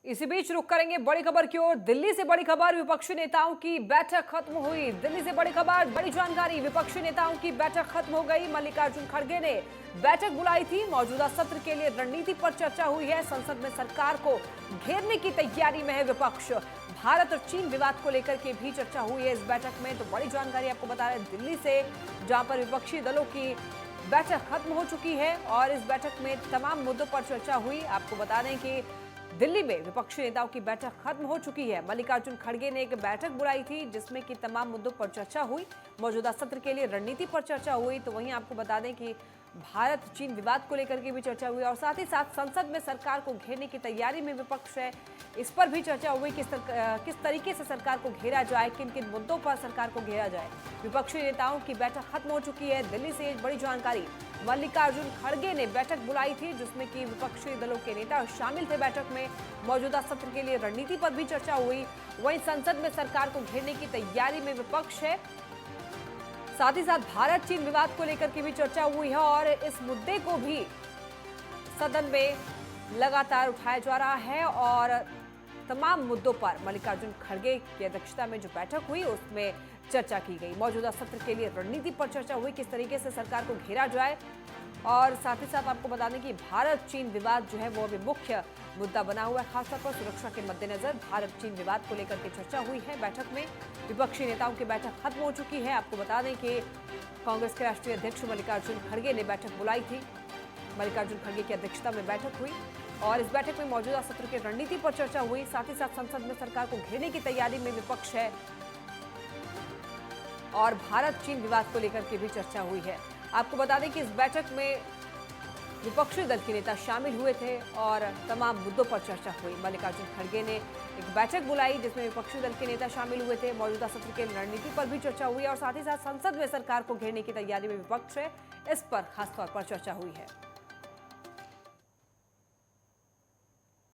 इसी बीच रुख करेंगे बड़ी खबर की ओर। दिल्ली से बड़ी खबर, विपक्षी नेताओं की बैठक खत्म हुई। दिल्ली से बड़ी खबर, बड़ी जानकारी, विपक्षी नेताओं की बैठक खत्म हो गई। मल्लिकार्जुन खड़गे ने बैठक बुलाई थी। मौजूदा सत्र के लिए रणनीति पर चर्चा हुई है। संसद में सरकार को घेरने की तैयारी में है विपक्ष। भारत और चीन विवाद को लेकर के भी चर्चा हुई है इस बैठक में। तो बड़ी जानकारी आपको बता रहे हैं दिल्ली से, जहां पर विपक्षी दलों की बैठक खत्म हो चुकी है और इस बैठक में तमाम मुद्दों पर चर्चा हुई। आपको बता दें कि दिल्ली में विपक्षी नेताओं की बैठक खत्म हो चुकी है। मल्लिकार्जुन खड़गे ने एक बैठक बुलाई थी जिसमें कि तमाम मुद्दों पर चर्चा हुई। मौजूदा सत्र के लिए रणनीति पर चर्चा हुई। तो वहीं आपको बता दें कि भारत चीन विवाद को लेकर के भी चर्चा हुई और साथ ही साथ संसद में सरकार को घेरने की तैयारी में विपक्ष है, इस पर भी चर्चा हुई। किस तरीके से सरकार को घेरा जाए, किन किन मुद्दों पर सरकार को घेरा जाए। विपक्षी नेताओं की बैठक खत्म हो चुकी है। दिल्ली से एक बड़ी जानकारी, मल्लिकार्जुन खड़गे ने बैठक बुलाई थी जिसमें कि विपक्षी दलों के नेता शामिल थे बैठक में। मौजूदा सत्र के लिए रणनीति पर भी चर्चा हुई। वहीं संसद में सरकार को घेरने की तैयारी में विपक्ष है। साथ ही साथ भारत चीन विवाद को लेकर के भी चर्चा हुई है और इस मुद्दे को भी सदन में लगातार उठाया जा रहा है और तमाम मुद्दों पर मल्लिकार्जुन खड़गे की अध्यक्षता में जो बैठक हुई उसमें चर्चा की गई। मौजूदा सत्र के लिए रणनीति पर चर्चा हुई, किस तरीके से सरकार को घेरा जाए। और साथ ही साथ आपको बता दें कि भारत चीन विवाद जो है वो अभी मुख्य मुद्दा बना हुआ है। खासतौर पर सुरक्षा के मद्देनजर भारत चीन विवाद को लेकर के चर्चा हुई है बैठक में। विपक्षी नेताओं की बैठक खत्म हो चुकी है। आपको बता दें कि कांग्रेस के राष्ट्रीय अध्यक्ष मल्लिकार्जुन खड़गे ने बैठक बुलाई थी। मल्लिकार्जुन खड़गे की अध्यक्षता में बैठक हुई और इस बैठक में मौजूदा सत्र की रणनीति पर चर्चा हुई। साथ ही साथ संसद में सरकार को घेरने की तैयारी में विपक्ष है और भारत चीन विवाद को लेकर के भी चर्चा हुई है। आपको बता दें कि इस बैठक में विपक्षी दल के नेता शामिल हुए थे और तमाम मुद्दों पर चर्चा हुई। मल्लिकार्जुन खड़गे ने एक बैठक बुलाई जिसमें विपक्षी दल के नेता शामिल हुए थे। मौजूदा सत्र के रणनीति पर भी चर्चा हुई और साथ ही साथ संसद में सरकार को घेरने की तैयारी में विपक्ष है, इस पर खासतौर पर चर्चा हुई है।